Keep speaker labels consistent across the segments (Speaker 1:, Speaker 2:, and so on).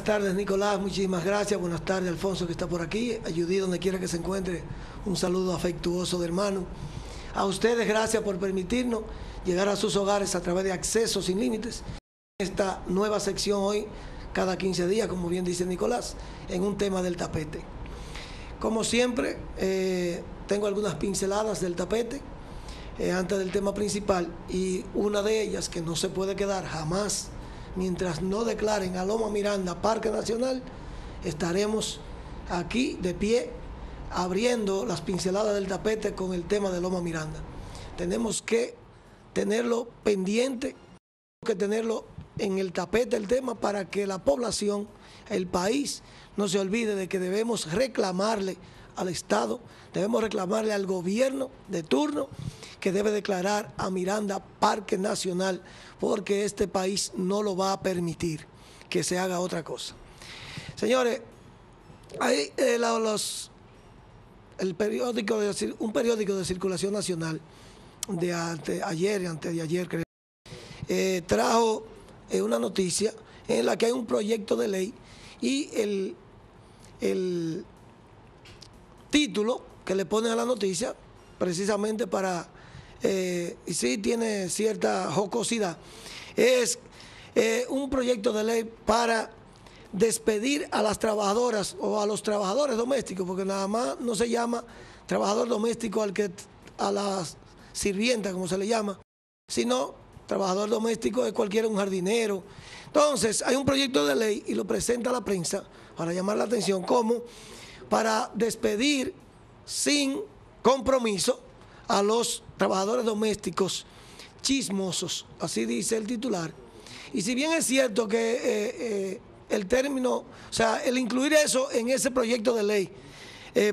Speaker 1: tardes, Nicolás, muchísimas gracias. Buenas tardes, Alfonso, que está por aquí. Ayudí donde quiera que se encuentre. Un saludo afectuoso de hermano. A ustedes, gracias por permitirnos llegar a sus hogares a través de Acceso Sin Límites. Esta nueva sección hoy, cada 15 días, como bien dice Nicolás, en un tema del tapete. Como siempre, tengo algunas pinceladas del tapete antes del tema principal, y una de ellas que no se puede quedar jamás mientras no declaren a Loma Miranda Parque Nacional. Estaremos aquí de pie abriendo las pinceladas del tapete con el tema de Loma Miranda. Tenemos que tenerlo pendiente, que tenerlo en el tapete el tema, para que la población, el país, no se olvide de que debemos reclamarle al Estado, debemos reclamarle al gobierno de turno que debe declarar a Miranda Parque Nacional, porque este país no lo va a permitir que se haga otra cosa. Señores, hay un periódico de circulación nacional de ayer y antes de ayer, creo, trajo una noticia en la que hay un proyecto de ley, y el título que le ponen a la noticia, precisamente para, y sí tiene cierta jocosidad, es un proyecto de ley para despedir a las trabajadoras o a los trabajadores domésticos, porque nada más no se llama trabajador doméstico a la sirvienta, como se le llama, sino trabajador doméstico es cualquiera, un jardinero. Entonces, hay un proyecto de ley y lo presenta la prensa para llamar la atención, como para despedir sin compromiso a los trabajadores domésticos chismosos, así dice el titular. Y si bien es cierto que el término, o sea, el incluir eso en ese proyecto de ley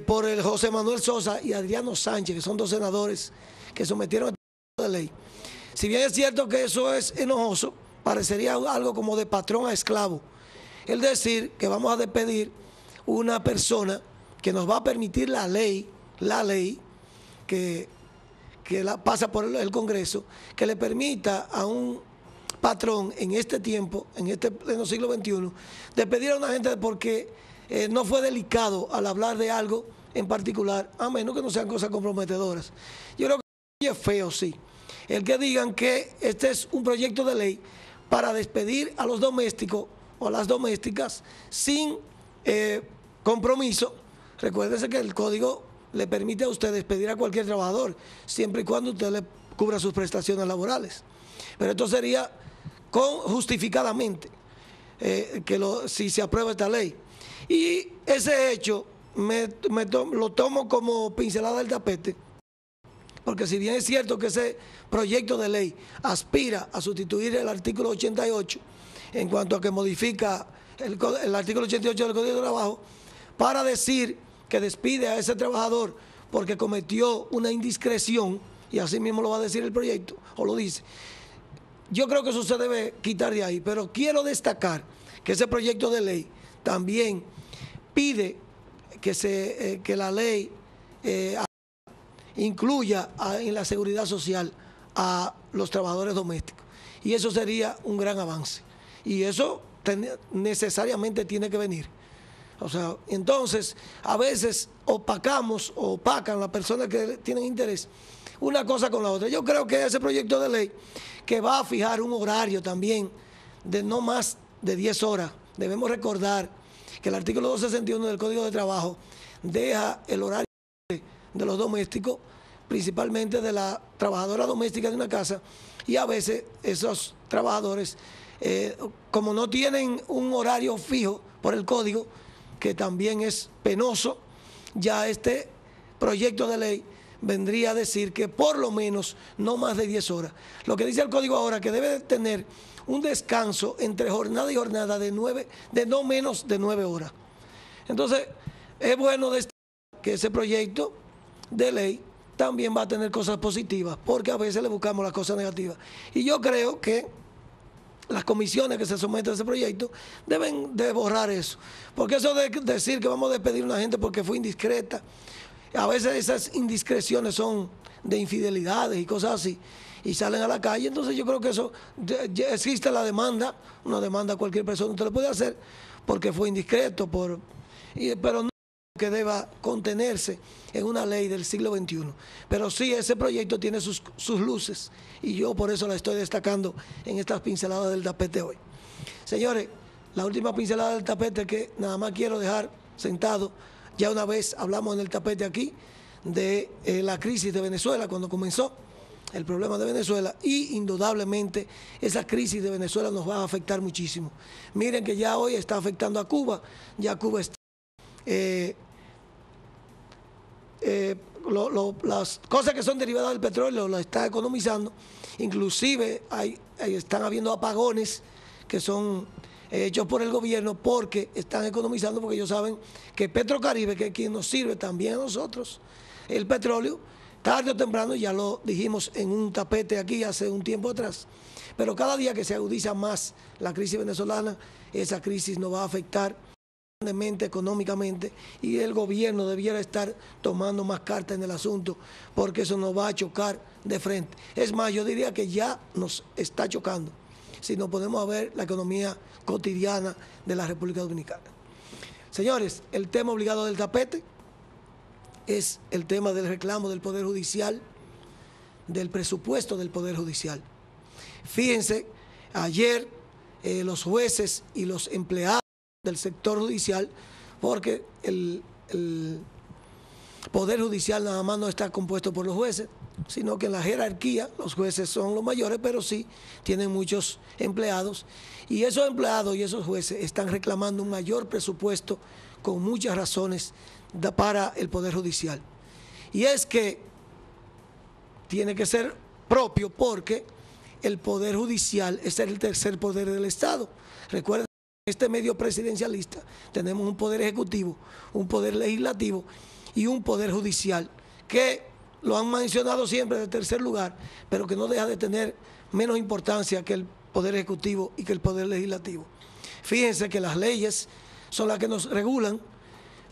Speaker 1: por el José Manuel Sosa y Adriano Sánchez, que son dos senadores que sometieron el proyecto de ley, si bien es cierto que eso es enojoso, parecería algo como de patrón a esclavo. Es decir, que vamos a despedir una persona que nos va a permitir la ley que pasa por el Congreso, que le permita a un patrón en este tiempo, en este pleno siglo XXI, despedir a una gente porque no fue delicado al hablar de algo en particular, a menos que no sean cosas comprometedoras. Yo creo que es feo, sí, el que digan que este es un proyecto de ley para despedir a los domésticos o a las domésticas sin compromiso. Recuérdense que el código le permite a usted despedir a cualquier trabajador, siempre y cuando usted le cubra sus prestaciones laborales. Pero esto sería justificadamente, si se aprueba esta ley. Y ese hecho lo tomo como pincelada del tapete, porque si bien es cierto que ese proyecto de ley aspira a sustituir el artículo 88 en cuanto a que modifica el artículo 88 del Código de Trabajo para decir que despide a ese trabajador porque cometió una indiscreción, y así mismo lo va a decir el proyecto, o lo dice, yo creo que eso se debe quitar de ahí. Pero quiero destacar que ese proyecto de ley también pide que la ley incluya en la seguridad social a los trabajadores domésticos, y eso sería un gran avance, y eso necesariamente tiene que venir. O sea, entonces a veces opacan las personas que tienen interés una cosa con la otra. Yo creo que ese proyecto de ley, que va a fijar un horario también de no más de 10 horas, debemos recordar que el artículo 261 del Código de Trabajo deja el horario de los domésticos, principalmente de la trabajadora doméstica de una casa, y a veces esos trabajadores, como no tienen un horario fijo por el código, que también es penoso, ya este proyecto de ley vendría a decir que por lo menos no más de 10 horas. Lo que dice el código ahora, que debe tener un descanso entre jornada y jornada de no menos de 9 horas. Entonces, es bueno destacar que ese proyecto de ley también va a tener cosas positivas, porque a veces le buscamos las cosas negativas. Y yo creo que las comisiones que se someten a ese proyecto deben de borrar eso, porque eso de decir que vamos a despedir a una gente porque fue indiscreta, a veces esas indiscreciones son de infidelidades y cosas así, y salen a la calle. Entonces yo creo que eso, ya existe la demanda, una demanda a cualquier persona usted lo puede hacer porque fue indiscreto, pero no que deba contenerse en una ley del siglo XXI. Pero sí, ese proyecto tiene sus luces y yo por eso la estoy destacando en estas pinceladas del tapete hoy. Señores, la última pincelada del tapete que nada más quiero dejar sentado, ya una vez hablamos en el tapete aquí de la crisis de Venezuela cuando comenzó el problema de Venezuela, y indudablemente esa crisis de Venezuela nos va a afectar muchísimo. Miren que ya hoy está afectando a Cuba, ya Cuba está... las cosas que son derivadas del petróleo las está economizando, inclusive están habiendo apagones que son hechos por el gobierno porque están economizando, porque ellos saben que Petrocaribe, que es quien nos sirve también a nosotros, el petróleo, tarde o temprano, ya lo dijimos en un tapete aquí hace un tiempo atrás, pero cada día que se agudiza más la crisis venezolana, esa crisis nos va a afectar grandemente económicamente, y el gobierno debiera estar tomando más cartas en el asunto, porque eso nos va a chocar de frente. Es más, yo diría que ya nos está chocando si nos ponemos a ver la economía cotidiana de la República Dominicana. Señores, el tema obligado del tapete es el tema del reclamo del Poder Judicial, del presupuesto del Poder Judicial. Fíjense, ayer los jueces y los empleados del sector judicial, porque el Poder Judicial nada más no está compuesto por los jueces, sino que en la jerarquía los jueces son los mayores, pero sí tienen muchos empleados, y esos empleados y esos jueces están reclamando un mayor presupuesto con muchas razones para el Poder Judicial. Y es que tiene que ser propio, porque el Poder Judicial es el tercer poder del Estado. Recuerden, en este medio presidencialista tenemos un poder ejecutivo, un poder legislativo y un poder judicial, que lo han mencionado siempre de tercer lugar, pero que no deja de tener menos importancia que el poder ejecutivo y que el poder legislativo. Fíjense que las leyes son las que nos regulan,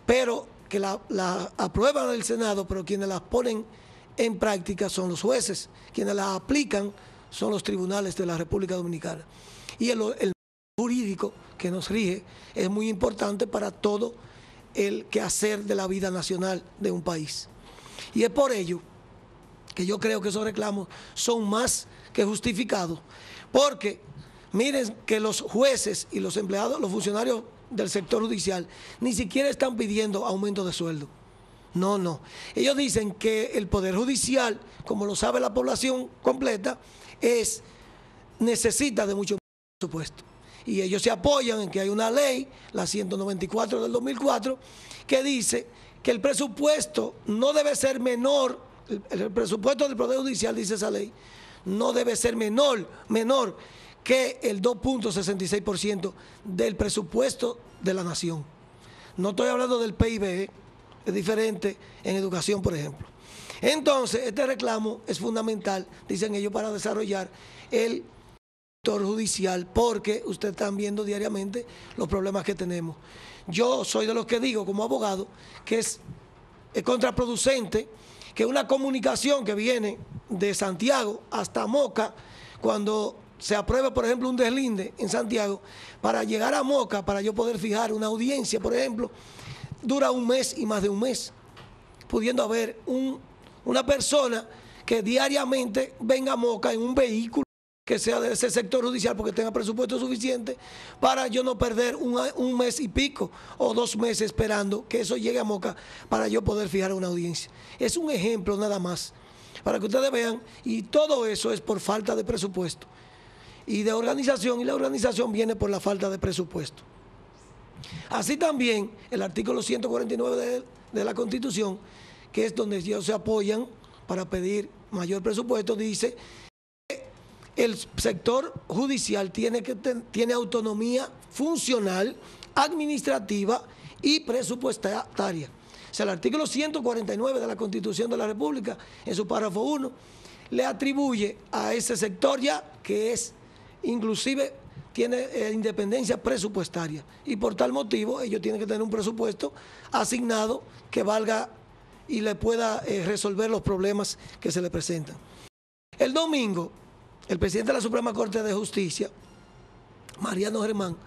Speaker 1: pero que la aprueban del Senado, pero quienes las ponen en práctica son los jueces, quienes las aplican son los tribunales de la República Dominicana. Y el jurídico que nos rige es muy importante para todo el quehacer de la vida nacional de un país. Y es por ello que yo creo que esos reclamos son más que justificados, porque miren que los jueces y los empleados, los funcionarios del sector judicial, ni siquiera están pidiendo aumento de sueldo. No, no. Ellos dicen que el Poder Judicial, como lo sabe la población completa, necesita de mucho presupuesto. Y ellos se apoyan en que hay una ley, la 194 del 2004, que dice que el presupuesto no debe ser menor, el presupuesto del Poder Judicial, dice esa ley, no debe ser menor que el 2.66% del presupuesto de la nación. No estoy hablando del PIB, es diferente en educación, por ejemplo. Entonces, este reclamo es fundamental, dicen ellos, para desarrollar el sector judicial, porque ustedes están viendo diariamente los problemas que tenemos. Yo soy de los que digo, como abogado, que es contraproducente que una comunicación que viene de Santiago hasta Moca, cuando se apruebe, por ejemplo, un deslinde en Santiago, para llegar a Moca, para yo poder fijar una audiencia, por ejemplo, dura un mes y más de un mes, pudiendo haber una persona que diariamente venga a Moca en un vehículo que sea de ese sector judicial, porque tenga presupuesto suficiente para yo no perder un mes y pico o 2 meses esperando que eso llegue a Moca para yo poder fijar una audiencia. Es un ejemplo nada más, para que ustedes vean, y todo eso es por falta de presupuesto y de organización, y la organización viene por la falta de presupuesto. Así también el artículo 149 de la Constitución, que es donde ellos se apoyan para pedir mayor presupuesto, dice que el sector judicial tiene autonomía funcional, administrativa y presupuestaria. O sea, el artículo 149 de la Constitución de la República, en su párrafo 1, le atribuye a ese sector ya que es, inclusive, tiene independencia presupuestaria, y por tal motivo ellos tienen que tener un presupuesto asignado que valga y le pueda resolver los problemas que se le presentan. El domingo, el presidente de la Suprema Corte de Justicia, Mariano Germán,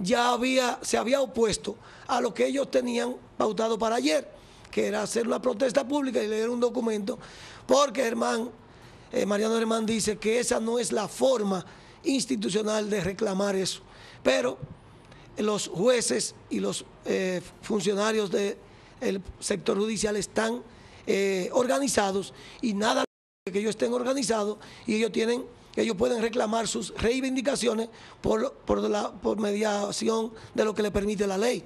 Speaker 1: ya se había opuesto a lo que ellos tenían pautado para ayer, que era hacer una protesta pública y leer un documento, porque Mariano Germán dice que esa no es la forma institucional de reclamar eso. Pero los jueces y los funcionarios del sector judicial están organizados, y nada que ellos estén organizados, y ellos pueden reclamar sus reivindicaciones por mediación de lo que le permite la ley,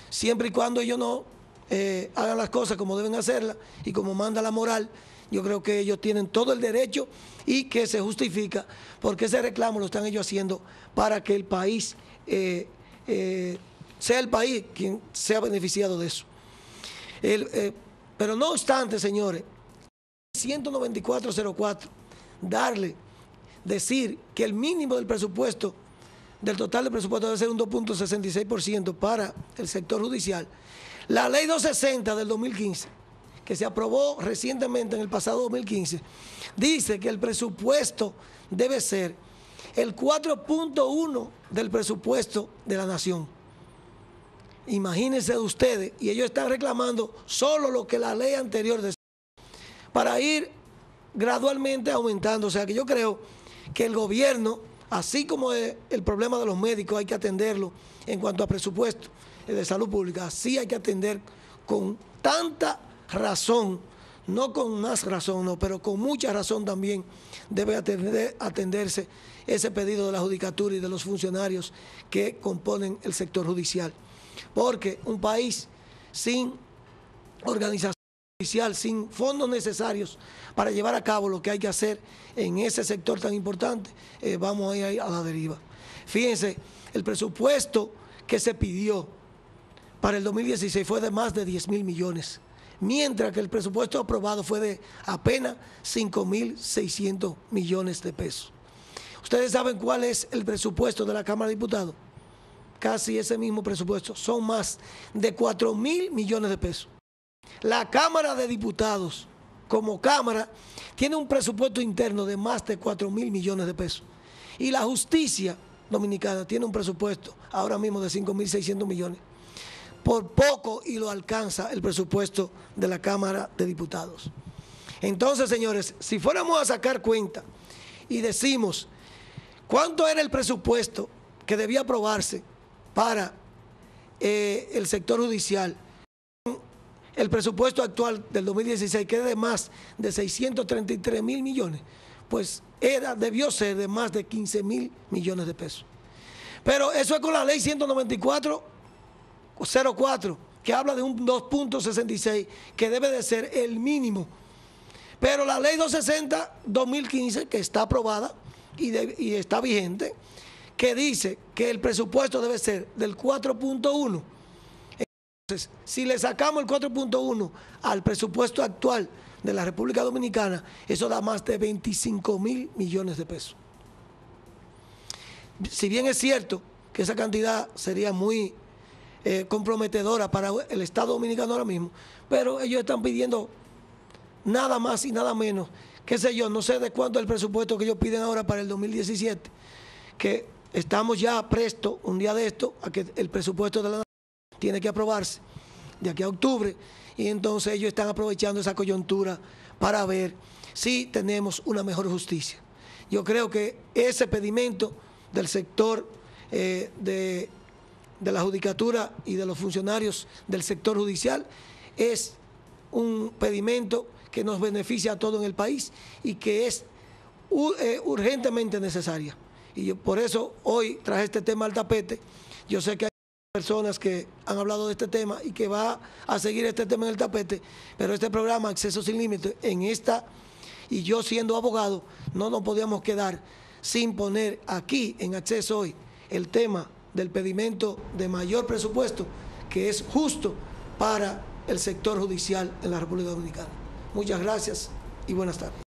Speaker 1: siempre y cuando ellos no hagan las cosas como deben hacerlas y como manda la moral. Yo creo que ellos tienen todo el derecho y que se justifica, porque ese reclamo lo están ellos haciendo para que el país sea el país quien sea beneficiado de eso. Pero no obstante, señores, 194.04, decir que el mínimo del presupuesto, del total del presupuesto, debe ser un 2.66% para el sector judicial. La ley 260 del 2015, que se aprobó recientemente en el pasado 2015, dice que el presupuesto debe ser el 4.1 del presupuesto de la nación. Imagínense ustedes, y ellos están reclamando solo lo que la ley anterior decía, para ir gradualmente aumentando. O sea que yo creo que el gobierno, así como el problema de los médicos hay que atenderlo en cuanto a presupuesto de salud pública, así hay que atender con tanta razón, no con más razón, no, pero con mucha razón también debe atenderse ese pedido de la judicatura y de los funcionarios que componen el sector judicial. Porque un país sin organización judicial, sin fondos necesarios para llevar a cabo lo que hay que hacer en ese sector tan importante, vamos a ir a la deriva. Fíjense, el presupuesto que se pidió para el 2016 fue de más de 10.000 millones, mientras que el presupuesto aprobado fue de apenas 5.600 millones de pesos. ¿Ustedes saben cuál es el presupuesto de la Cámara de Diputados? Casi ese mismo presupuesto, son más de 4.000 millones de pesos. La Cámara de Diputados, como Cámara, tiene un presupuesto interno de más de 4.000 millones de pesos. Y la justicia dominicana tiene un presupuesto ahora mismo de 5.600 millones. Por poco y lo alcanza el presupuesto de la Cámara de Diputados. Entonces, señores, si fuéramos a sacar cuenta y decimos cuánto era el presupuesto que debía aprobarse para el sector judicial, el presupuesto actual del 2016, que es de más de 633.000 millones, pues debió ser de más de 15.000 millones de pesos. Pero eso es con la ley 194.04, que habla de un 2.66, que debe de ser el mínimo. Pero la ley 260-2015, que está aprobada y está vigente, que dice que el presupuesto debe ser del 4.1. Entonces, si le sacamos el 4.1 al presupuesto actual de la República Dominicana, eso da más de 25.000 millones de pesos. Si bien es cierto que esa cantidad sería muy comprometedora para el Estado Dominicano ahora mismo, pero ellos están pidiendo nada más y nada menos, qué sé yo, no sé de cuánto es el presupuesto que ellos piden ahora para el 2017, que estamos ya prestos, un día de esto, a que el presupuesto de la nación tiene que aprobarse de aquí a octubre, y entonces ellos están aprovechando esa coyuntura para ver si tenemos una mejor justicia. Yo creo que ese pedimento del sector de la judicatura y de los funcionarios del sector judicial es un pedimento que nos beneficia a todos en el país y que es urgentemente necesaria. Y yo por eso hoy traje este tema al tapete. Yo sé que hay personas que han hablado de este tema y que va a seguir este tema en el tapete, pero este programa Acceso Sin Límites, y yo siendo abogado, no nos podíamos quedar sin poner aquí en Acceso Hoy el tema del pedimento de mayor presupuesto, que es justo para el sector judicial en la República Dominicana. Muchas gracias y buenas tardes.